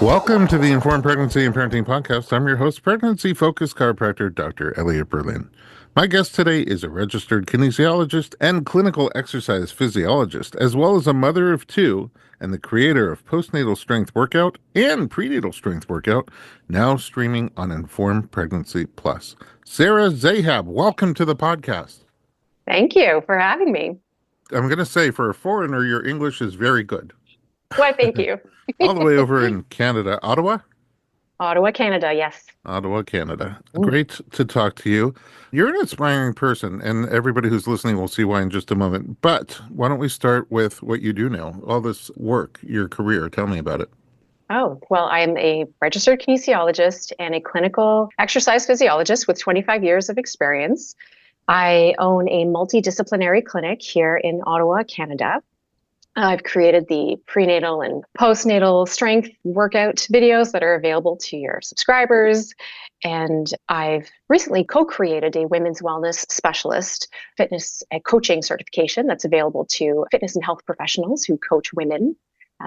Welcome to the Informed Pregnancy and Parenting Podcast. I'm your host, pregnancy-focused chiropractor, Dr. Elliot Berlin. My guest today is a registered kinesiologist and clinical exercise physiologist, as well as a mother of two and the creator of Postnatal Strength Workout and Prenatal Strength Workout, now streaming on Informed Pregnancy Plus. Sarah Zahab, welcome to the podcast. Thank you for having me. I'm going to say, for a foreigner, your English is very good. Why, thank you. All the way over in Canada. Ottawa? Ottawa, Canada, yes. Ottawa, Canada. Great to talk to you. You're an inspiring person, and everybody who's listening will see why in just a moment. But why don't we start with what you do now? All this work, your career. Tell me about it. Oh, well, I'm a registered kinesiologist and a clinical exercise physiologist with 25 years of experience. I own a multidisciplinary clinic here in Ottawa, Canada. I've created the prenatal and postnatal strength workout videos that are available to your subscribers. And I've recently co-created a women's wellness specialist fitness coaching certification that's available to fitness and health professionals who coach women.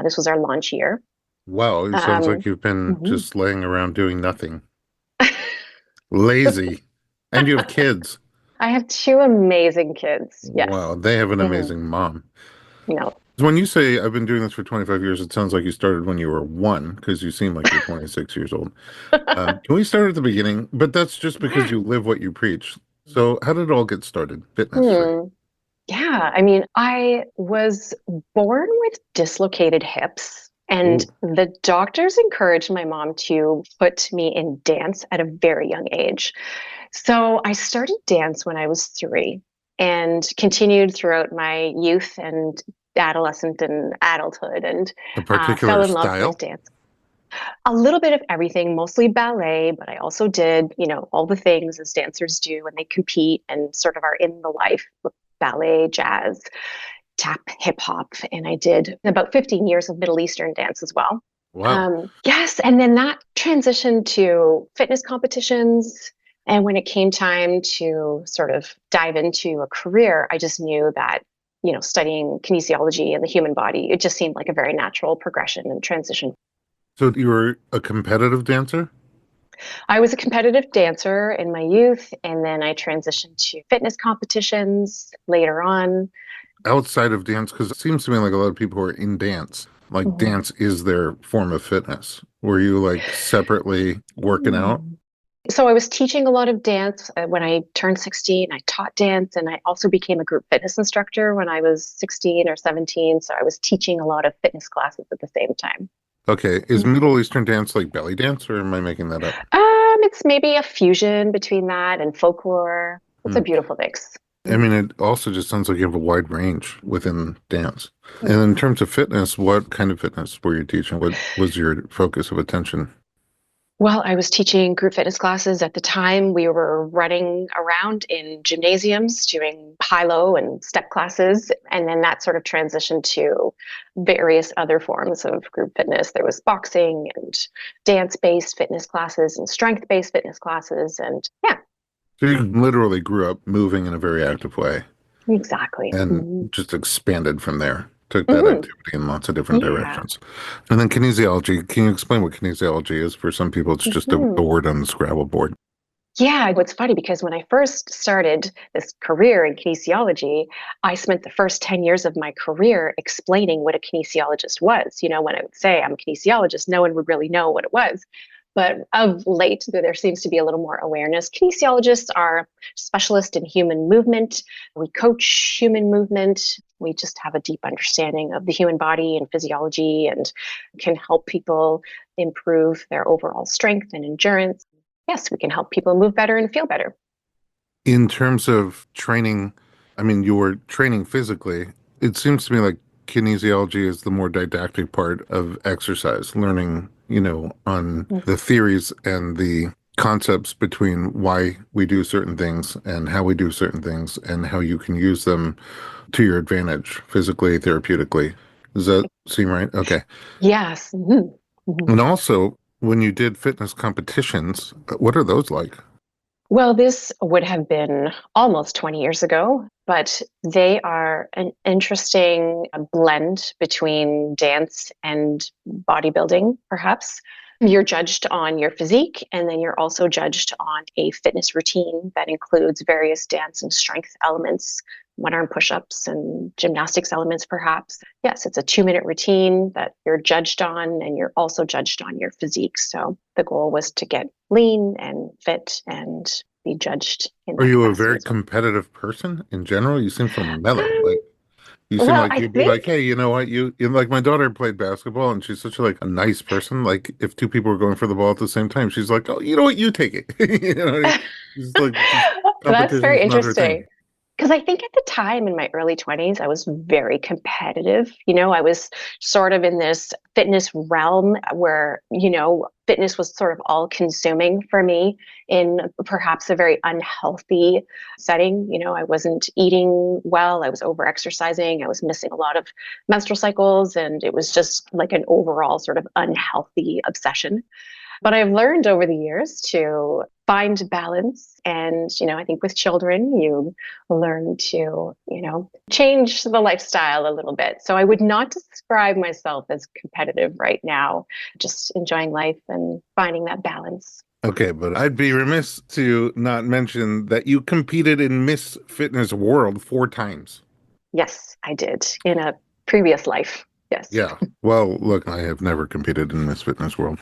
This was our launch year. Wow, it sounds like you've been just laying around doing nothing. Lazy. And you have kids. I have two amazing kids. Yes. Wow, they have an amazing mom. No. When you say I've been doing this for 25 years, it sounds like you started when you were one, because you seem like you're 26 years old. Can we start at the beginning? But that's just because you live what you preach. So how did it all get started? Fitness. Yeah, I mean, I was born with dislocated hips, and the doctors encouraged my mom to put me in dance at a very young age. So I started dance when I was 3 and continued throughout my youth and adolescent and adulthood, and A particular fell in love style? with dance. A little bit of everything, mostly ballet, but I also did, all the things as dancers do when they compete and sort of are in the life with ballet, jazz, tap, hip hop. And I did about 15 years of Middle Eastern dance as well. Wow. Yes. And then that transitioned to fitness competitions. And when it came time to sort of dive into a career, I just knew that studying kinesiology and the human body, it just seemed like a very natural progression and transition. So you were a competitive dancer? I was a competitive dancer in my youth, and then I transitioned to fitness competitions later on. Outside of dance, because it seems to me like a lot of people who are in dance, like dance is their form of fitness. Were you like separately working out? So I was teaching a lot of dance when I turned 16. I taught dance, and I also became a group fitness instructor when I was 16 or 17. So I was teaching a lot of fitness classes at the same time. Okay. Is Middle Eastern dance like belly dance, or am I making that up? It's maybe a fusion between that and folklore. It's a beautiful mix. I mean, it also just sounds like you have a wide range within dance. And in terms of fitness, what kind of fitness were you teaching? What was your focus of attention? Well, I was teaching group fitness classes at the time. We were running around in gymnasiums doing high-low and step classes. And then that sort of transitioned to various other forms of group fitness. There was boxing and dance-based fitness classes and strength-based fitness classes. And yeah. So you literally grew up moving in a very active way Exactly. and just expanded from there. Took that activity in lots of different directions. And then kinesiology. Can you explain what kinesiology is? For some people, it's just a board on the Scrabble board. Yeah, it's funny because when I first started this career in kinesiology, I spent the first 10 years of my career explaining what a kinesiologist was. When I would say I'm a kinesiologist, no one would really know what it was. But of late, there seems to be a little more awareness. Kinesiologists are specialists in human movement. We coach human movement. We just have a deep understanding of the human body and physiology and can help people improve their overall strength and endurance. Yes, we can help people move better and feel better. In terms of training, I mean, you were training physically. It seems to me like kinesiology is the more didactic part of exercise, learning, on the theories and the concepts between why we do certain things and how we do certain things and how you can use them to your advantage physically, therapeutically. Does that seem right? Okay. Yes. And also, when you did fitness competitions, what are those like? Well, this would have been almost 20 years ago, but they are an interesting blend between dance and bodybuilding, perhaps. You're judged on your physique, and then you're also judged on a fitness routine that includes various dance and strength elements, one arm push ups and gymnastics elements, perhaps. Yes, it's a 2-minute routine that you're judged on, and you're also judged on your physique. So the goal was to get lean and fit and be judged in Are that you a capacity very as well. competitive person in general? You seem so mellow. Um, Like you seem well, like I you'd be like, think hey, you know what? You like my daughter played basketball and she's such a nice person. Like if two people were going for the ball at the same time, she's like, oh, you know what? You take it. You know what I mean? She's like, just that's very competition's not her interesting. thing. Because I think at the time in my early 20s, I was very competitive. I was sort of in this fitness realm where, fitness was sort of all consuming for me in perhaps a very unhealthy setting. I wasn't eating well, I was over exercising, I was missing a lot of menstrual cycles, and it was just like an overall sort of unhealthy obsession. But I've learned over the years to find balance. And, I think with children, you learn to, change the lifestyle a little bit. So I would not describe myself as competitive right now, just enjoying life and finding that balance. Okay, but I'd be remiss to not mention that you competed in Miss Fitness World 4 times. Yes, I did in a previous life. Yes. Yeah. Well, look, I have never competed in Miss Fitness World.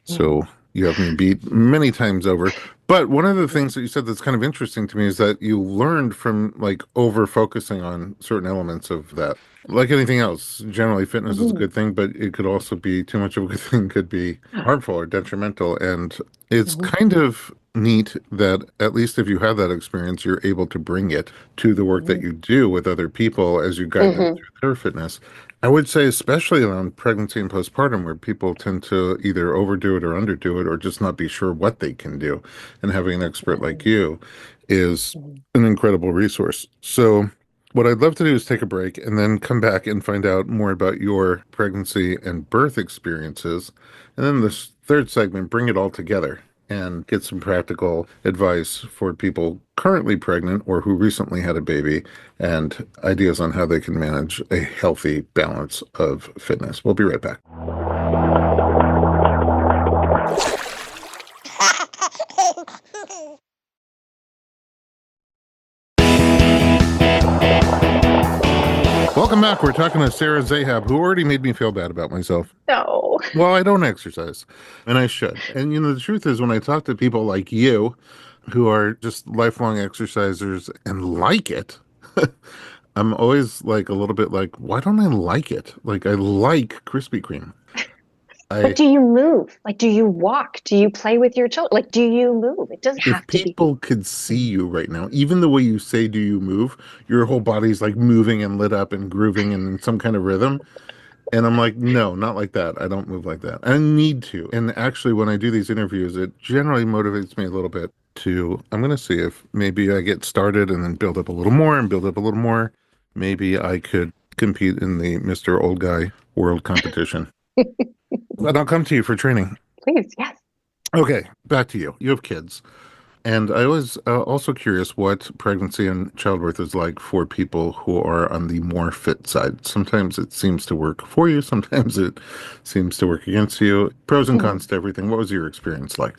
Mm, So you have me beat many times over. But one of the things that you said that's kind of interesting to me is that you learned from like over focusing on certain elements of that. Like anything else, generally fitness is a mhm, good thing, but it could also be too much of a good thing, could be harmful or detrimental. And it's mhm, kind of neat that at least if you have that experience, you're able to bring it to the work that mhm, you do with other people as you guide them mhm, through their fitness. I would say, especially around pregnancy and postpartum, where people tend to either overdo it or underdo it, or just not be sure what they can do. And having an expert like definitely. you is Mhm, an incredible resource. So, what I'd love to do is take a break and then come back and find out more about your pregnancy and birth experiences. And then this third segment, bring it all together and get some practical advice for people currently pregnant or who recently had a baby and ideas on how they can manage a healthy balance of fitness. We'll be right back. Welcome back. We're talking to Sarah Zahab, who already made me feel bad about myself. no. Well, I don't exercise, and I should. And the truth is, when I talk to people like you, who are just lifelong exercisers and like it, I'm always like a little bit like, why don't I like it? Like I like Krispy Kreme. But I do you move? Like, do you walk? Do you play with your children? Like, do you move? It doesn't If have to be. people could see you right now, even the way you say, do you move? Your whole body's like moving and lit up and grooving and in some kind of rhythm. And I'm like, no, not like that. I don't move like that. I need to. And actually, when I do these interviews, it generally motivates me a little bit to, I'm going to see if maybe I get started and then build up a little more and build up a little more. Maybe I could compete in the Mr. Old Guy World Competition. But I'll come to you for training. Please, yes. Okay, back to you. You have kids. And I was also curious what pregnancy and childbirth is like for people who are on the more fit side. Sometimes it seems to work for you, sometimes it seems to work against you. Pros and Mhm. cons to everything. What was your experience like?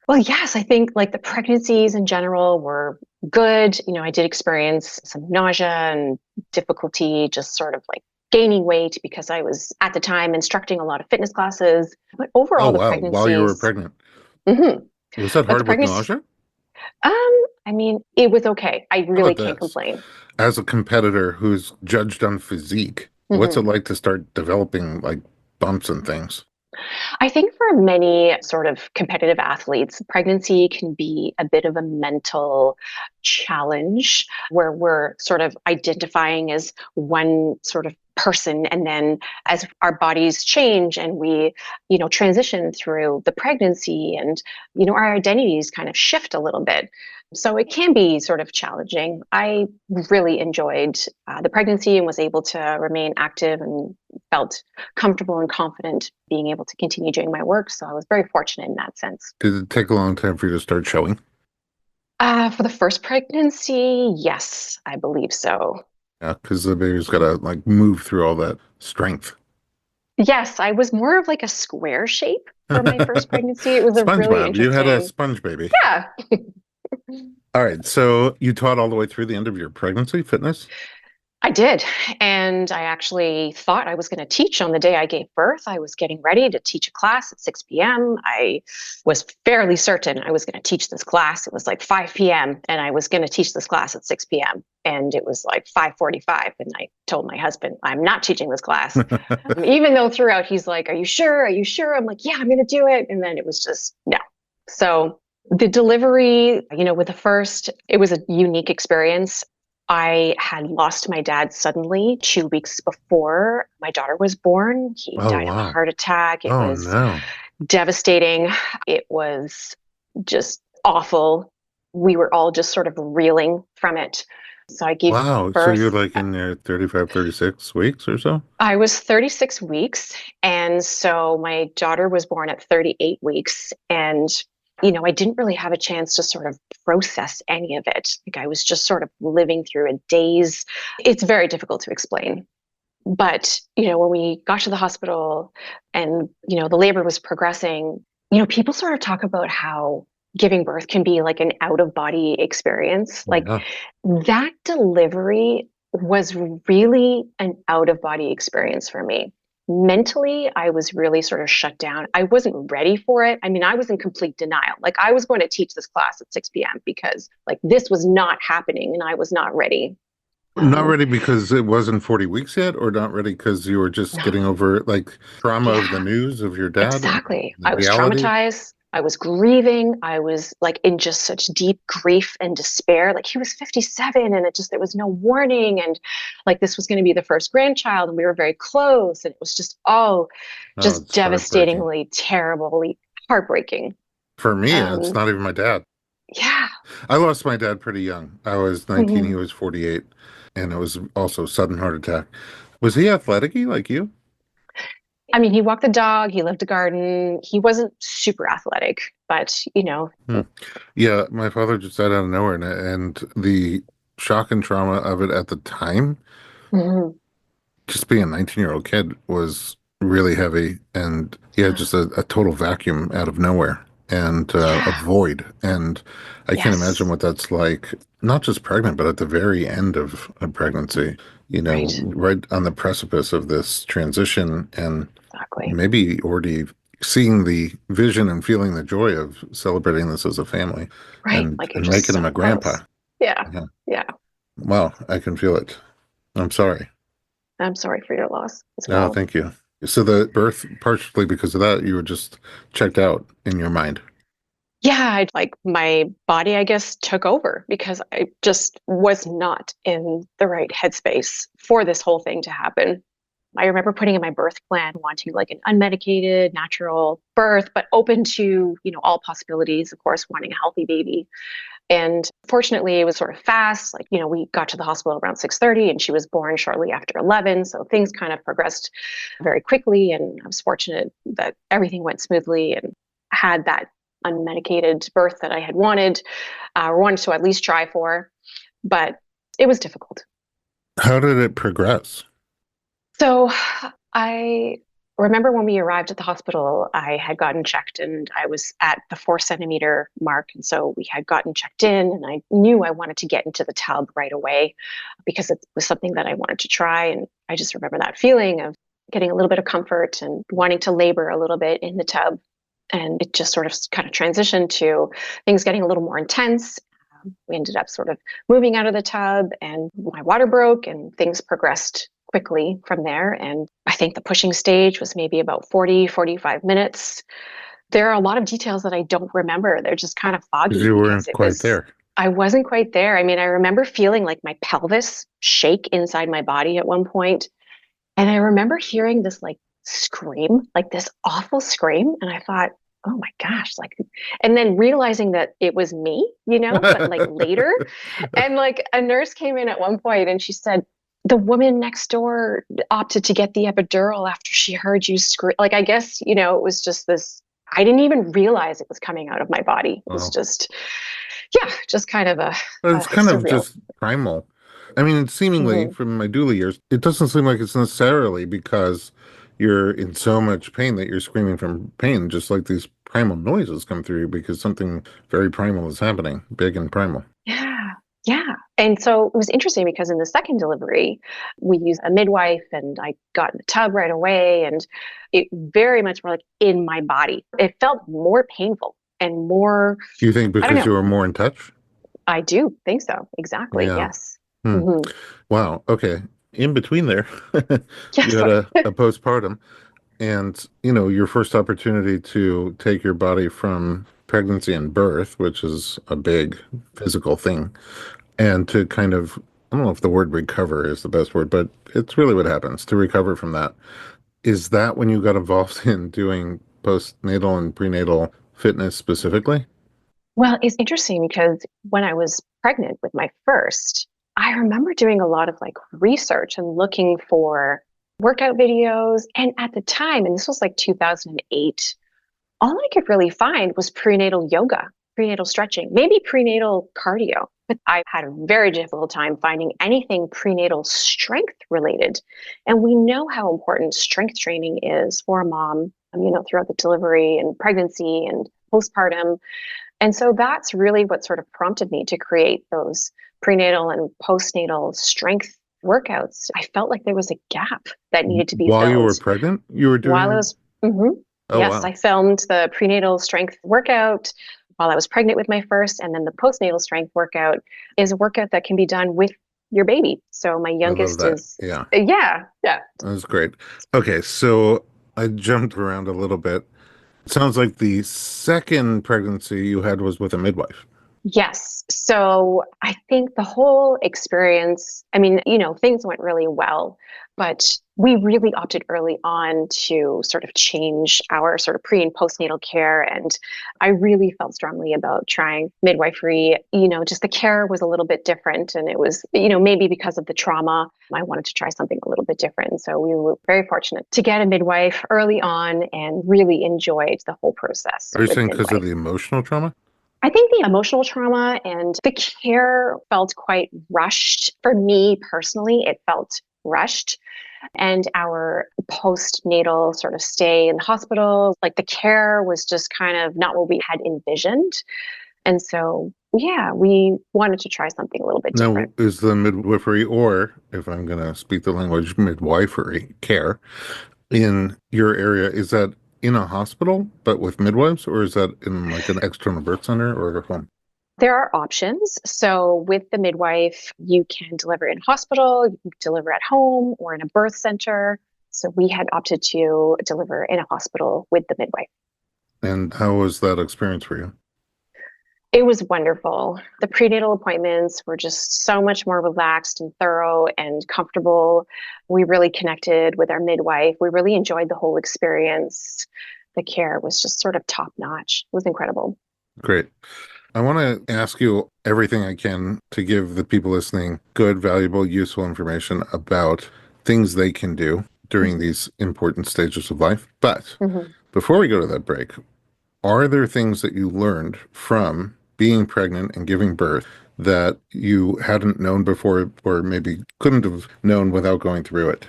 Well, yes, I think like the pregnancies in general were good. I did experience some nausea and difficulty just sort of like gaining weight because I was at the time instructing a lot of fitness classes. But Oh, overall, the wow. While you were pregnancies, pregnant. mhm. Was that But the hard with pregnancy, nausea? I mean, it was okay. I How really about can't this? complain. As a competitor who's judged on physique, what's it Mhm. like to start developing like bumps and things? I think for many sort of competitive athletes, pregnancy can be a bit of a mental challenge where we're sort of identifying as one sort of person. And then as our bodies change and we, transition through the pregnancy and, our identities kind of shift a little bit. So it can be sort of challenging. I really enjoyed the pregnancy and was able to remain active and felt comfortable and confident being able to continue doing my work. So I was very fortunate in that sense. Did it take a long time for you to start showing? For the first pregnancy, yes, I believe so. Yeah, because the baby's got to like move through all that strength. Yes, I was more of like a square shape for my first pregnancy. It was a really SpongeBob, you had a interesting. sponge baby. Yeah. All right, so you taught all the way through the end of your pregnancy, fitness? I did. And I actually thought I was going to teach on the day I gave birth. I was getting ready to teach a class at 6 p.m. I was fairly certain I was going to teach this class. It was like 5 p.m. and I was going to teach this class at 6 p.m. And it was like 5:45 and I told my husband, I'm not teaching this class. Even though throughout he's like, are you sure? Are you sure? I'm like, yeah, I'm going to do it. And then it was just no. So the delivery, with the first, it was a unique experience. I had lost my dad suddenly 2 weeks before my daughter was born. He Oh, died of a wow. heart attack. It Oh, was no. devastating. It was just awful. We were all just sort of reeling from it. So I gave Wow. So you're birth. like in your 35, 36 weeks or so? I was 36 weeks. And so my daughter was born at 38 weeks. And, I didn't really have a chance to sort of process any of it. Like I was just sort of living through a daze. It's very difficult to explain. But, when we got to the hospital and, the labor was progressing, people sort of talk about how giving birth can be like an out of body experience. Oh, Like yeah. that delivery was really an out of body experience for me. Mentally, I was really sort of shut down. I wasn't ready for it. I mean, I was in complete denial. Like I was going to teach this class at 6 p.m. because like this was not happening and I was not ready. Not Um, ready because it wasn't 40 weeks yet, or not ready because you were just no, getting over like trauma of the yeah. news of your dad and Exactly. the I was reality? traumatized. I was grieving. I was like in just such deep grief and despair. Like he was 57 and there was no warning. And like this was going to be the first grandchild and we were very close. And it was just, oh, Oh, just it's heartbreaking. devastatingly, terribly heartbreaking. For me, it's Um, not even my dad. yeah. I lost my dad pretty young. I was 19, he Mhm. was 48, and it was also sudden heart attack. Was he athletic like you? I mean, he walked the dog, he lived a garden. He wasn't super athletic, but Hmm. Yeah, my father just died out of nowhere, and the shock and trauma of it at the time, mhm. just being a 19-year-old kid, was really heavy. And he had Yeah. just a total vacuum out of nowhere and a Yeah. void. And I can't imagine Yes. what that's like, not just pregnant, but at the very end of a pregnancy, Right. right on the precipice of this transition and Exactly. maybe already seeing the vision and feeling the joy of celebrating this as a family Right. and Like you're just making him so a grandpa. close. Yeah. Yeah. Yeah. Wow, I can feel it. I'm sorry. I'm sorry for your loss as Oh, well. thank you. So the birth, partially because of that, you were just checked out in your mind. Yeah, like my body, I guess, took over because I just was not in the right headspace for this whole thing to happen. I remember putting in my birth plan, wanting like an unmedicated, natural birth, but open to, all possibilities, of course, wanting a healthy baby. And fortunately, it was sort of fast. Like, we got to the hospital around 6:30 and she was born shortly after 11. So things kind of progressed very quickly. And I was fortunate that everything went smoothly and had that unmedicated birth that I had wanted, or wanted to at least try for. But it was difficult. How did it progress? So I remember when we arrived at the hospital, I had gotten checked and I was at the 4 centimeter mark. And so we had gotten checked in, and I knew I wanted to get into the tub right away because it was something that I wanted to try. And I just remember that feeling of getting a little bit of comfort and wanting to labor a little bit in the tub. And it just sort of kind of transitioned to things getting a little more intense. We ended up sort of moving out of the tub and my water broke and things progressed quickly from there. And I think the pushing stage was maybe about 40, 45 minutes. There are a lot of details that I don't remember. They're just kind of Because foggy you because weren't quite there. I wasn't quite there. I mean, I remember feeling like my pelvis shake inside my body at one point. And I remember hearing this like scream, like this awful scream. And I thought, oh my gosh, like, and then realizing that it was me, but like later. And like a nurse came in at one point and she said, the woman next door opted to get the epidural after she heard you scream. Like, I guess, it was just this. I didn't even realize it was coming out of my body. It was Wow. just, yeah, just kind of But a it's kind of surreal. just primal. I mean, it's seemingly Hmm. from my doula years, it doesn't seem like it's necessarily because you're in so much pain that you're screaming from pain, just like these primal noises come through because something very primal is happening, big and primal. Yeah. Yeah. And so it was interesting because in the second delivery, we used a midwife and I got in the tub right away. And it very much more like in my body. It felt more painful and more, You think I don't because you know. were more in touch? I do think so. Exactly. Yeah. Yes. Hmm. Hmm. Wow. Okay. In between there, Yeah. you had Sorry. a postpartum and, your first opportunity to take your body from pregnancy and birth, which is a big physical thing, and to kind of, I don't know if the word recover is the best word, but it's really what happens to recover from that. Is that when you got involved in doing postnatal and prenatal fitness specifically? Well, it's interesting because when I was pregnant with my first, I remember doing a lot of like research and looking for workout videos. And at the time, and this was like 2008, all I could really find was prenatal yoga, prenatal stretching, maybe prenatal cardio. But I had a very difficult time finding anything prenatal strength related. And we know how important strength training is for a mom, throughout the delivery and pregnancy and postpartum. And so that's really what sort of prompted me to create those prenatal and postnatal strength workouts. I felt like there was a gap that needed to be While you were filled pregnant, you were while I doing, was. Mhm. oh, Yes, wow. I filmed the prenatal strength workout while I was pregnant with my first, and then the postnatal strength workout is a workout that can be done with your baby. So my I love youngest that. is, Yeah, yeah, yeah. that was great. Okay, so I jumped around a little bit. It sounds like the second pregnancy you had was with a midwife. Yes. So I think the whole experience, I mean, things went really well, but we really opted early on to sort of change our sort of pre and postnatal care. And I really felt strongly about trying midwifery. Just the care was a little bit different. And it was, maybe because of the trauma, I wanted to try something a little bit different. So we were very fortunate to get a midwife early on and really enjoyed the whole process Are you with saying because of midwife. the emotional trauma? I think the emotional trauma and the care felt quite rushed. For me personally, it felt rushed. And our postnatal sort of stay in the hospital, like the care was just kind of not what we had envisioned. And so, yeah, we wanted to try something a little bit Now, different. is the midwifery, or if I'm going to speak the language, midwifery care in your area, is that in a hospital but with midwives, or is that in like an external birth center or at home? There are options. So, with the midwife, you can deliver in hospital, you can deliver at home or in a birth center. So, we had opted to deliver in a hospital with the midwife. And how was that experience for you? It was wonderful. The prenatal appointments were just so much more relaxed and thorough and comfortable. We really connected with our midwife. We really enjoyed the whole experience. The care was just sort of top notch. It was incredible. Great. I want to ask you everything I can to give the people listening good, valuable, useful information about things they can do during Mhm. these important stages of life. But Mhm. before we go to that break, are there things that you learned from being pregnant and giving birth that you hadn't known before or maybe couldn't have known without going through it?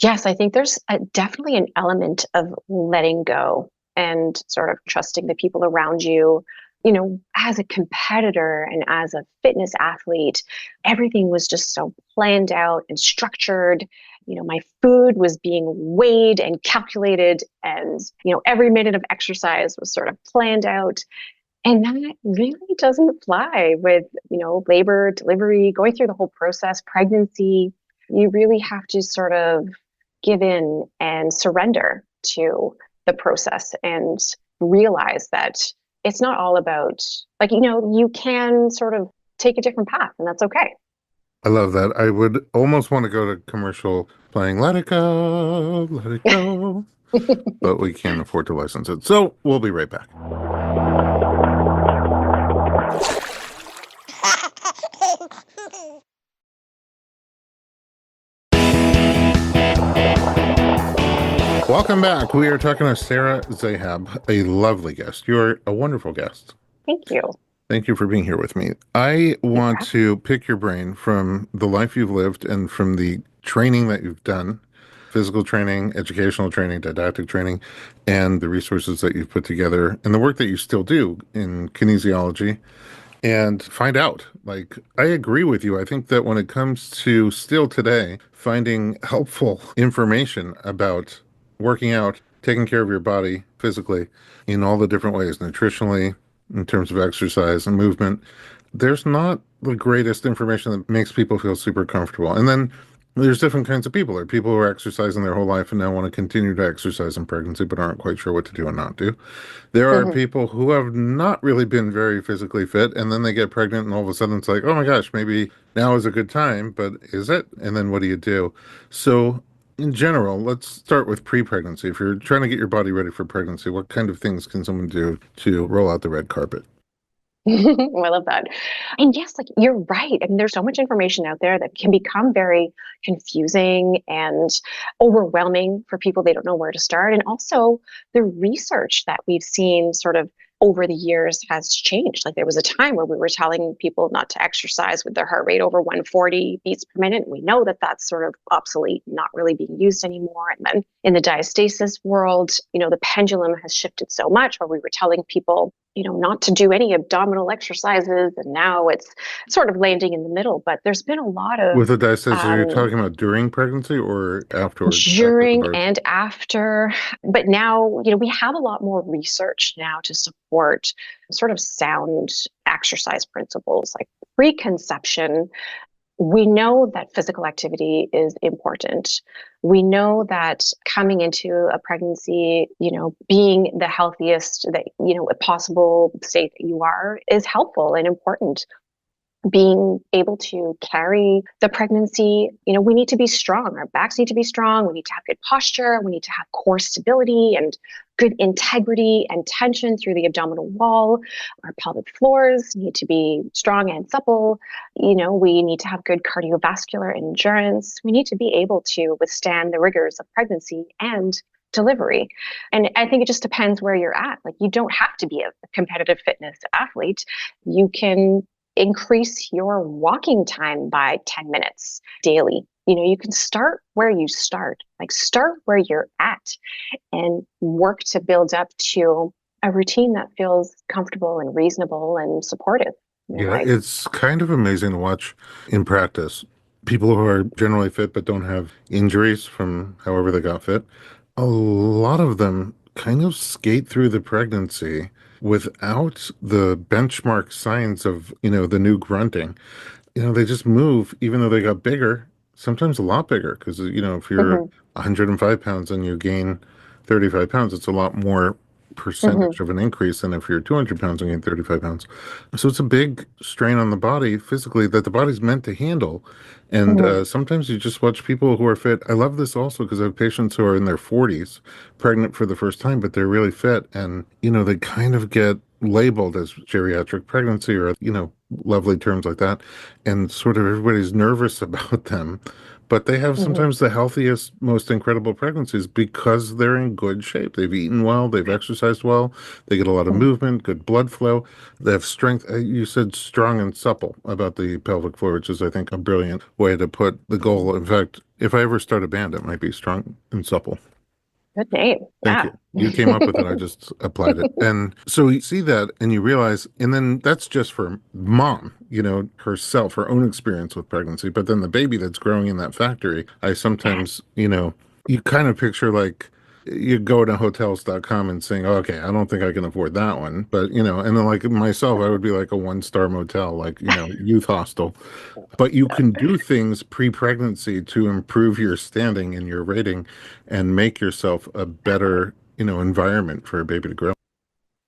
Yes, I think there's definitely an element of letting go and sort of trusting the people around you. As a competitor and as a fitness athlete, everything was just so planned out and structured. My food was being weighed and calculated, and, every minute of exercise was sort of planned out. And that really doesn't fly with, labor, delivery, going through the whole process, pregnancy. You really have to sort of give in and surrender to the process and realize that it's not all about, like, you can sort of take a different path and that's okay. I love that. I would almost want to go to commercial playing Let It Go, Let It Go, but we can't afford to license it. So we'll be right back. Welcome back. We are talking to Sarah Zahab, a lovely guest. You're a wonderful guest. Thank you. Thank you for being here with me. I Thank you for want having to pick your brain from the life you've lived and from the training that you've done, physical training, educational training, didactic training, and the resources that you've put together and the work that you still do in kinesiology and find out. Like, I agree with you. I think that when it comes to still today, finding helpful information about working out, taking care of your body physically in all the different ways, nutritionally, in terms of exercise and movement, there's not the greatest information that makes people feel super comfortable. And then there's different kinds of people. There are people who are exercising their whole life and now want to continue to exercise in pregnancy, but aren't quite sure what to do and not do. There are it. people who have not really been very physically fit, and then they get pregnant, and all of a sudden it's like, oh my gosh, maybe now is a good time, but is it? And then what do you do? So, in general, let's start with pre-pregnancy. If you're trying to get your body ready for pregnancy, what kind of things can someone do to roll out the red carpet? Oh, I love that. And yes, like you're right. I mean, there's so much information out there that can become very confusing and overwhelming for people. They don't know where to start. And also, the research that we've seen sort of over the years has changed. Like there was a time where we were telling people not to exercise with their heart rate over 140 beats per minute. And we know that that's sort of obsolete, not really being used anymore. And then in the diastasis world, the pendulum has shifted so much where we were telling people not to do any abdominal exercises. And now it's sort of landing in the middle. But there's been a lot of With the diastasis, are you um, talking about during pregnancy or afterwards, after the during birth? and after. But now, we have a lot more research now to support sort of sound exercise principles like preconception. We know that physical activity is important. We know that coming into a pregnancy, being the healthiest that, a possible state that you are is helpful and important. Being able to carry the pregnancy, we need to be strong. Our backs need to be strong. We need to have good posture. We need to have core stability and good integrity and tension through the abdominal wall. Our pelvic floors need to be strong and supple. We need to have good cardiovascular endurance. We need to be able to withstand the rigors of pregnancy and delivery. And I think it just depends where you're at. Like you don't have to be a competitive fitness athlete. You can increase your walking time by 10 minutes daily. You can start where you start, like start where you're at and work to build up to a routine that feels comfortable and reasonable and supportive in your Yeah, life. it's kind of amazing to watch in practice. People who are generally fit but don't have injuries from however they got fit, a lot of them kind of skate through the pregnancy without the benchmark signs of, the new grunting. They just move, even though they got bigger, sometimes a lot bigger. Because, if you're Hmm. 105 pounds and you gain 35 pounds, it's a lot more percentage Hmm. of an increase than if you're 200 pounds and gain 35 pounds. So it's a big strain on the body physically that the body's meant to handle. And Hmm. sometimes you just watch people who are fit. I love this also because I have patients who are in their 40s, pregnant for the first time, but they're really fit. And, they kind of get labeled as geriatric pregnancy or, lovely terms like that. And sort of everybody's nervous about them. But they have Hmm. sometimes the healthiest, most incredible pregnancies because they're in good shape. They've eaten well, they've exercised well, they get a lot of Hmm. movement, good blood flow. They have strength. You said strong and supple about the pelvic floor, which is, I think, a brilliant way to put the goal. In fact, if I ever start a band, it might be strong and supple. Good name. Thank Yeah. you. You came up with it. I just applied it. And so you see that and you realize, and then that's just for mom, herself, her own experience with pregnancy. But then the baby that's growing in that factory, I Yes. sometimes, you kind of picture like you go to hotels.com and saying, oh, okay, I don't think I can afford that one. But, and then like myself, I would be like a one-star motel, like, youth hostel. But you can do things pre-pregnancy to improve your standing and your rating and make yourself a better, environment for a baby to grow.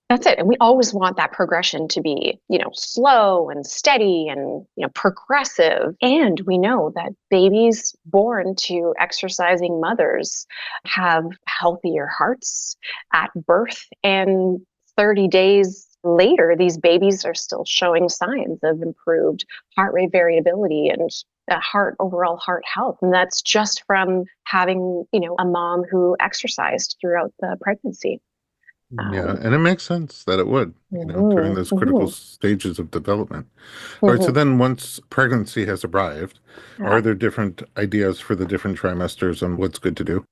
That's it. And we always want that progression to be, slow and steady and, progressive. And we know that babies born to exercising mothers have healthier hearts at birth and 30 days later, these babies are still showing signs of improved heart rate variability and overall heart health. And that's just from having, a mom who exercised throughout the pregnancy. Yeah, Um, and it makes sense that it would, during mhm, those critical mhm, stages of development. All right, so mhm. then once pregnancy has arrived, are Yeah. there different ideas for the different trimesters on what's good to do?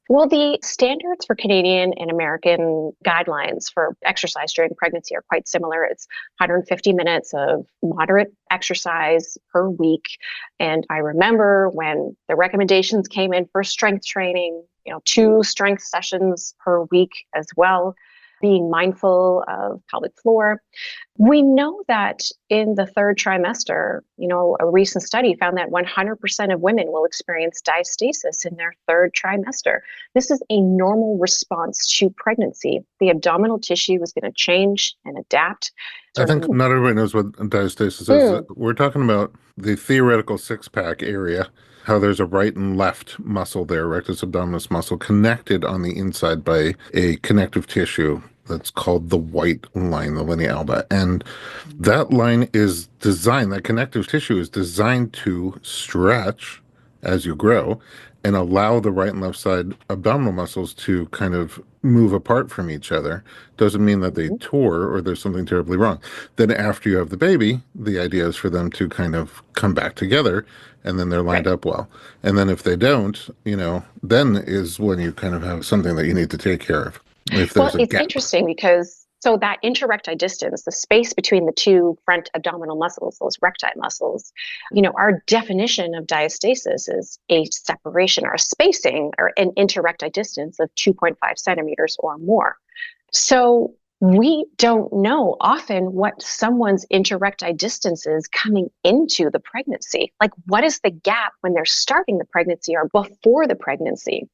Well, the standards for Canadian and American guidelines for exercise during pregnancy are quite similar. It's 150 minutes of moderate exercise per week. And I remember when the recommendations came in for strength training, 2 strength sessions per week as well, being mindful of pelvic floor. We know that in the third trimester, a recent study found that 100% of women will experience diastasis in their third trimester. This is a normal response to pregnancy. The abdominal tissue is going to change and adapt. I Sort think of, not everybody knows what diastasis is. mm, We're talking about the theoretical six pack area, how there's a right and left muscle there, rectus abdominis muscle, connected on the inside by a connective tissue that's called the white line, the linea alba. And that line is designed, that connective tissue is designed to stretch as you grow and allow the right and left side abdominal muscles to kind of move apart from each other. Doesn't mean that they mhm, tore or there's something terribly wrong. Then after you have the baby, the idea is for them to kind of come back together and then they're lined right. up well. And then if they don't, then is when you kind of have something that you need to take care of if Well, there's a it's gap. interesting because so that interrecti distance, the space between the two front abdominal muscles, those recti muscles, our definition of diastasis is a separation or a spacing or an interrecti distance of 2.5 centimeters or more. So we don't know often what someone's interrecti distance is coming into the pregnancy. Like, what is the gap when they're starting the pregnancy or before the pregnancy?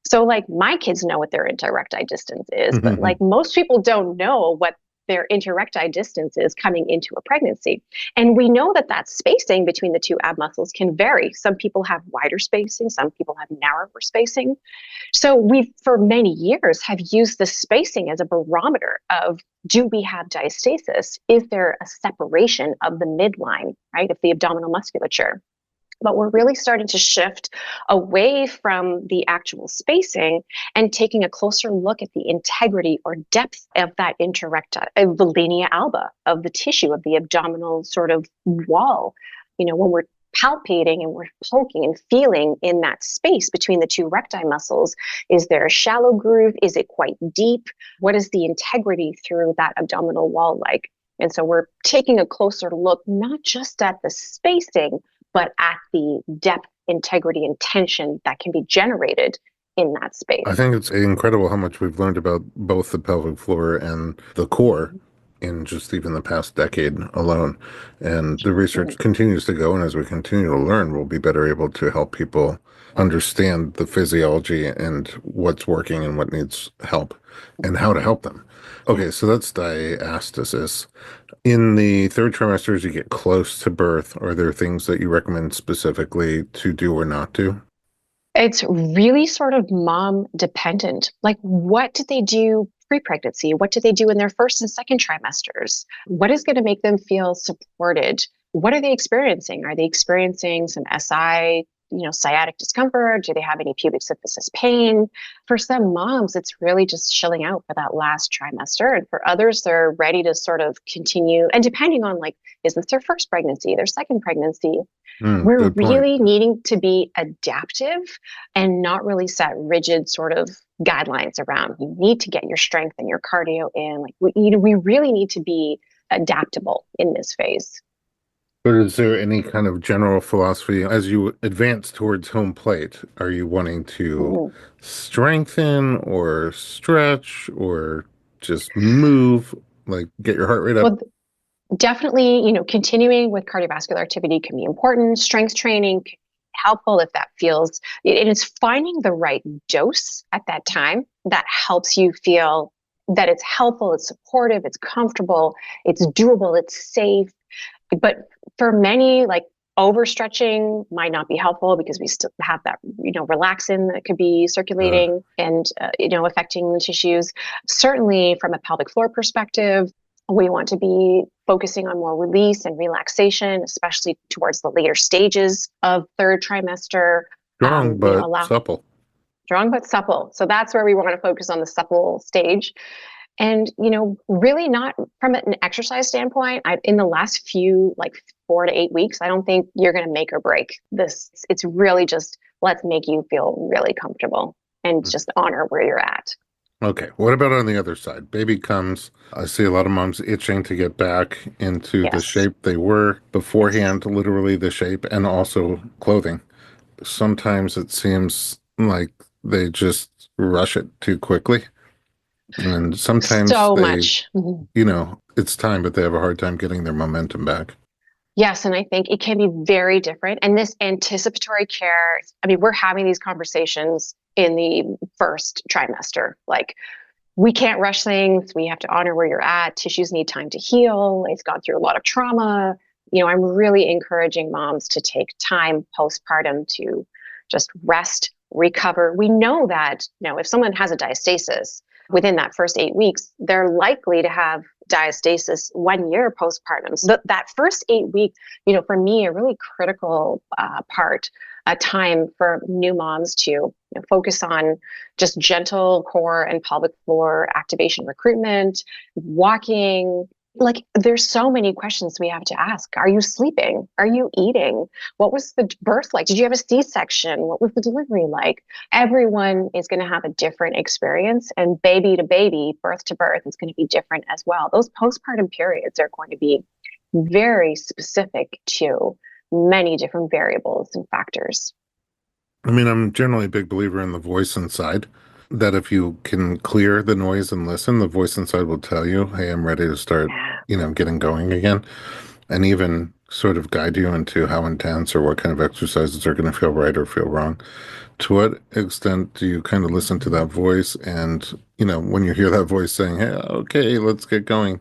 So, like, my kids know what their interrecti distance is, but like most people don't know what their interrecti distance is coming into a pregnancy. And we know that that spacing between the two ab muscles can vary. Some people have wider spacing, some people have narrower spacing. So we, for many years, have used the spacing as a barometer of, do we have diastasis? Is there a separation of the midline, right, of the abdominal musculature? But we're really starting to shift away from the actual spacing and taking a closer look at the integrity or depth of that interrecta, of the linea alba, of the tissue of the abdominal sort of wall. When we're palpating and we're poking and feeling in that space between the two recti muscles, is there a shallow groove? Is it quite deep? What is the integrity through that abdominal wall like? And so we're taking a closer look, not just at the spacing, but at the depth, integrity, and tension that can be generated in that I space. think it's incredible how much we've learned about both the pelvic floor and the core in just even the past decade alone. And the research Mhm. continues to go, and as we continue to learn, we'll be better able to help people understand the physiology and what's working and what needs help and how to help them. Yeah. Okay, so that's diastasis. In the third trimester, as you get close to birth, are there things that you recommend specifically to do or not do? It's really sort of mom dependent. Like, what did they do pre-pregnancy? What did they do in their first and second trimesters? What is going to make them feel supported? What are they experiencing? Are they experiencing some SI, sciatic discomfort? Do they have any pubic symphysis pain? For some moms, it's really just chilling out for that last trimester. And for others, they're ready to sort of continue. And depending on, like, is this their first pregnancy, their second pregnancy? We're Good point. really needing to be adaptive and not really set rigid sort of guidelines around, you need to get your strength and your cardio in. Like, we really need to be adaptable in this phase. But is there any kind of general philosophy as you advance towards home plate? Are you wanting to Mm. strengthen or stretch or just move, like get your heart rate up? Well, definitely, continuing with cardiovascular activity can be important. Strength training can be helpful if that feels, it is finding the right dose at that time that helps you feel that it's helpful, it's supportive, it's comfortable, it's doable, it's safe. But for many, like, overstretching might not be helpful because we still have that, relaxin that could be circulating and, affecting the tissues. Certainly from a pelvic floor perspective, We want to be focusing on more release and relaxation, especially towards the later stages of third trimester. Strong but Allow supple. strong but supple. So that's where we want to focus on the supple stage. And, really not from an exercise standpoint, in the last few, like 4 to 8 weeks, I don't think you're going to make or break this. It's really just let's make you feel really comfortable and just honor where you're at. Okay, what about on the other side? Baby comes. I see a lot of moms itching to get back into the Yes. shape they were Yes. beforehand, literally the shape, and also clothing. Sometimes it seems like they just rush it too quickly. And sometimes So they, much. Mhm. it's time, but they have a hard time getting their momentum back. Yes, and I think it can be very different. And this anticipatory care, I mean, we're having these conversations in the first trimester. Like, we can't rush things. We have to honor where you're at. Tissues need time to heal. It's gone through a lot of trauma. I'm really encouraging moms to take time postpartum to just rest, recover. We know that, if someone has a diastasis within that first 8 weeks, they're likely to have diastasis 1 year postpartum. So that first 8 weeks, for me, a really critical part, a time for new moms to focus on just gentle core and pelvic floor activation recruitment, walking. Like, there's so many questions we have to ask. Are you sleeping? Are you eating? What was the birth like? Did you have a C-section? What was the delivery like? Everyone is going to have a different experience, and baby to baby, birth to birth is going to be different as well. Those postpartum periods are going to be very specific to many different variables and factors. I mean, I'm generally a big believer in the voice inside, that if you can clear the noise and listen, the voice inside will tell you, hey, I'm ready to start, Yeah. getting going again, and even sort of guide you into how intense or what kind of exercises are going to feel right or feel wrong. To what extent do you kind of listen to that voice? And, when you hear that voice saying, hey, okay, let's get going,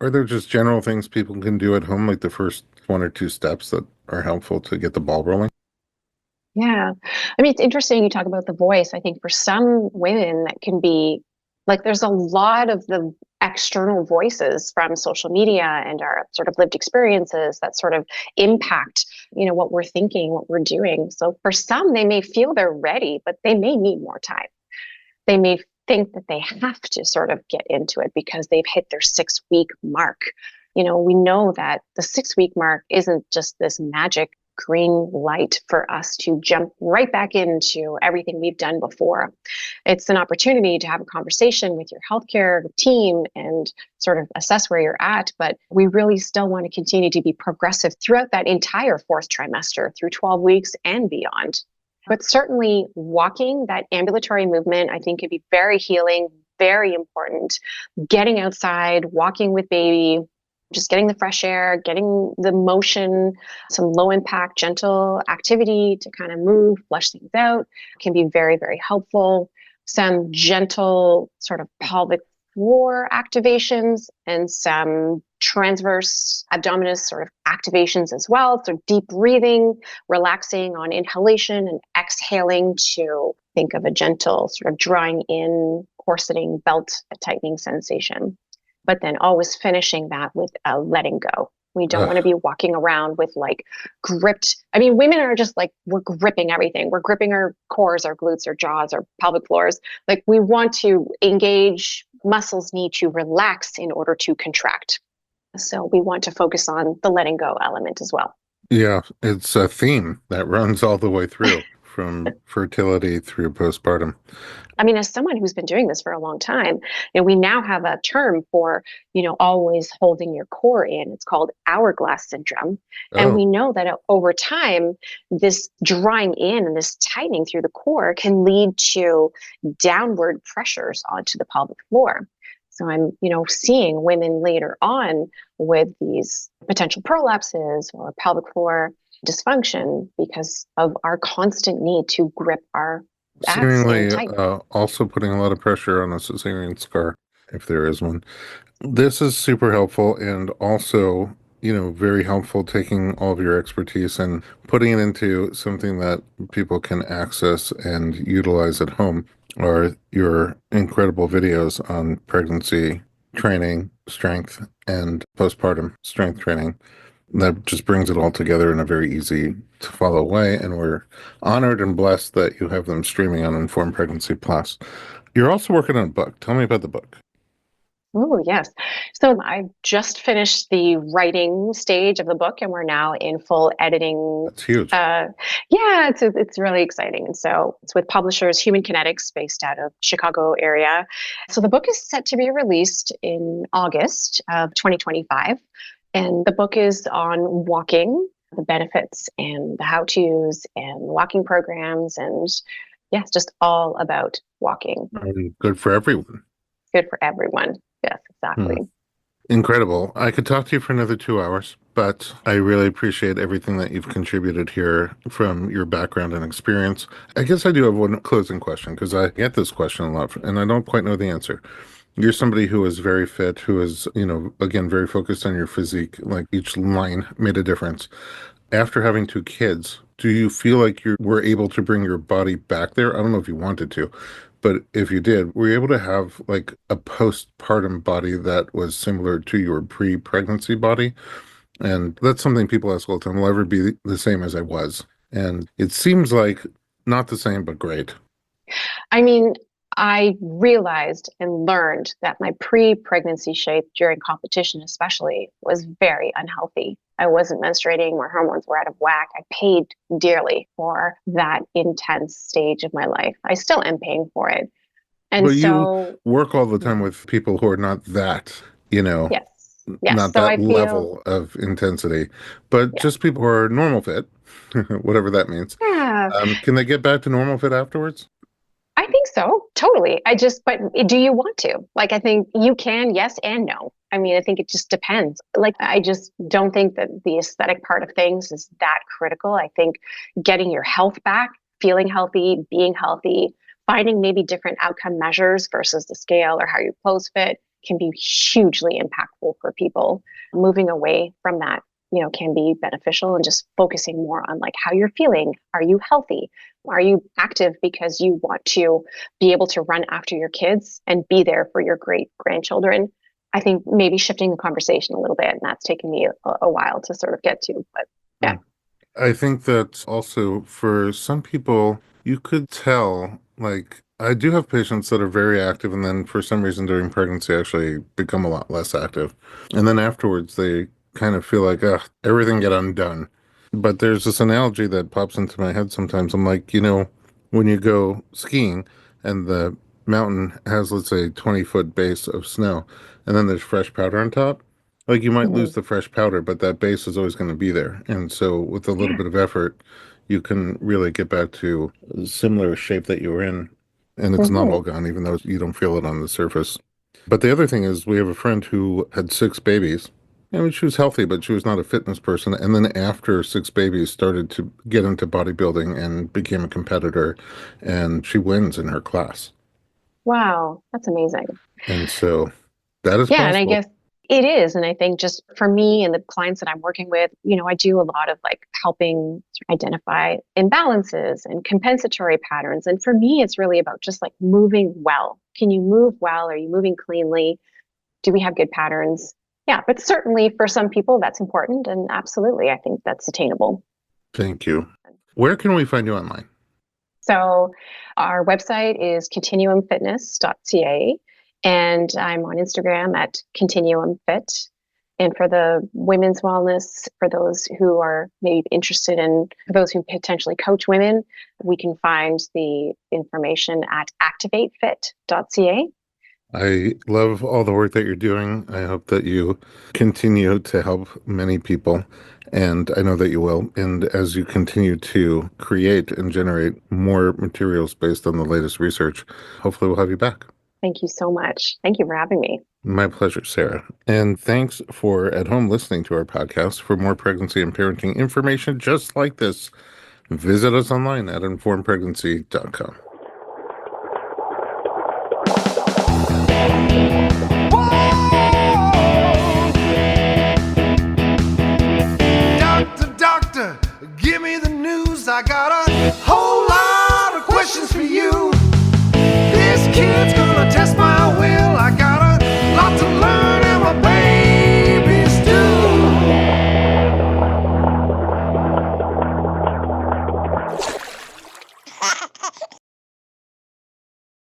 are there just general things people can do at home, like the first one or two steps that are helpful to get the ball rolling? Yeah. I mean, it's interesting you talk about the voice. I think for some women, that can be like there's a lot of the external voices from social media and our sort of lived experiences that sort of impact, what we're thinking, what we're doing. So for some, they may feel they're ready, but they may need more time. They may think that they have to sort of get into it because they've hit their 6 week mark. We know that the 6 week mark isn't just this magic green light for us to jump right back into everything we've done before. It's an opportunity to have a conversation with your healthcare team and sort of assess where you're at. But we really still want to continue to be progressive throughout that entire fourth trimester through 12 weeks and beyond. But certainly walking, that ambulatory movement, I think could be very healing, very important. Getting outside, walking with baby, just getting the fresh air, getting the motion, some low impact, gentle activity to kind of move, flush things out can be very, very helpful. Some gentle sort of pelvic floor activations and some transverse abdominis sort of activations as well. So deep breathing, relaxing on inhalation and exhaling to think of a gentle sort of drawing in, corseting, belt tightening sensation. But then always finishing that with a letting go. We don't want to Ugh. be walking around with like gripped. I mean, women are just like, we're gripping everything. We're gripping our cores, our glutes, our jaws, our pelvic floors. Like, we want to engage. Muscles need to relax in order to contract. So we want to focus on the letting go element as well. Yeah, it's a theme that runs all the way through from fertility through postpartum. I mean, as someone who's been doing this for a long time, we now have a term for, always holding your core in. It's called hourglass syndrome. And Oh, we know that over time, this drawing in and this tightening through the core can lead to downward pressures onto the pelvic floor. So I'm, seeing women later on with these potential prolapses or pelvic floor dysfunction because of our constant need to grip our abs and seemingly tighten. also putting a lot of pressure on a cesarean scar, if there is one. This is super helpful and also, very helpful taking all of your expertise and putting it into something that people can access and utilize at home are your incredible videos on pregnancy training, strength and postpartum strength training. That just brings it all together in a very easy to follow way. And we're honored and blessed that you have them streaming on Informed Pregnancy Plus. You're also working on a book. Tell me about the book. Oh, yes. So I just finished the writing stage of the book, and we're now in full editing. That's huge. Uh, yeah, it's really exciting. And so it's with publishers Human Kinetics, based out of Chicago area. So the book is set to be released in August of 2025, and the book is on walking, the benefits and the how-tos and walking programs, and yes, just all about walking. And good for everyone. Good for everyone. Yes, Hmm. exactly. Incredible. I could talk to you for another 2 hours, but I really appreciate everything that you've contributed here from your background and experience. I guess I do have one closing question because I get this question a lot and I don't quite know the answer. You're somebody who is very fit, who is, again, very focused on your physique, like each line made a difference. After having two kids, do you feel like you were able to bring your body back there? I don't know if you wanted to, but if you did, were you able to have like a postpartum body that was similar to your pre-pregnancy body? And that's something people ask all the time. Will I ever be the same as I was? And it seems like not the same, but great. I mean, I realized and learned that my pre-pregnancy shape during competition, especially, was very unhealthy. I wasn't menstruating, my hormones were out of whack. I paid dearly for that intense stage of my life. I still am paying for it. And But you so, work all the time with people who are not that, yes, yes. not So that I feel, level of intensity, but yeah, just people who are normal fit, whatever that means. yeah, Can they get back to normal fit afterwards? I think so. Totally. But do you want to? Like, I think you can, yes and no. I mean, I think it just depends. Like, I just don't think that the aesthetic part of things is that critical. I think getting your health back, feeling healthy, being healthy, finding maybe different outcome measures versus the scale or how your clothes fit can be hugely impactful for people. Moving away from that, can be beneficial, and just focusing more on like how you're feeling. Are you healthy? Are you active because you want to be able to run after your kids and be there for your great grandchildren? I think maybe shifting the conversation a little bit, and that's taken me a while to sort of get to. But Hmm. yeah. I think that also for some people, you could tell, like, I do have patients that are very active, and then for some reason during pregnancy actually become a lot less active. And then afterwards, they kind of feel like, everything get undone. But there's this analogy that pops into my head sometimes. I'm like, when you go skiing and the mountain has, let's say, 20-foot base of snow, and then there's fresh powder on top, like you might lose Mhm. the fresh powder, but that base is always going to be there. And so with a little Yeah. bit of effort, you can really get back to a similar shape that you were in. And it's not Hmm. all gone, even though you don't feel it on the surface. But the other thing is, we have a friend who had six babies. I mean, she was healthy, but she was not a fitness person. And then after six babies, started to get into bodybuilding and became a competitor. And she wins in her class. Wow, that's amazing. And so that is Yeah, and I possible. guess it is. And I think just for me and the clients that I'm working with, I do a lot of like helping identify imbalances and compensatory patterns. And for me, it's really about just like moving well. Can you move well? Are you moving cleanly? Do we have good patterns? Yeah, but certainly for some people that's important. And absolutely, I think that's attainable. Thank you. Where can we find you online? So our website is continuumfitness.ca, and I'm on Instagram at continuumfit. And for the women's wellness, for those who are maybe interested in, for those who potentially coach women, we can find the information at activatefit.ca. I love all the work that you're doing. I hope that you continue to help many people, and I know that you will. And as you continue to create and generate more materials based on the latest research, hopefully we'll have you back. Thank you so much. Thank you for having me. My pleasure, Sarah. And thanks for at home listening to our podcast. For more pregnancy and parenting information just like this, visit us online at informedpregnancy.com.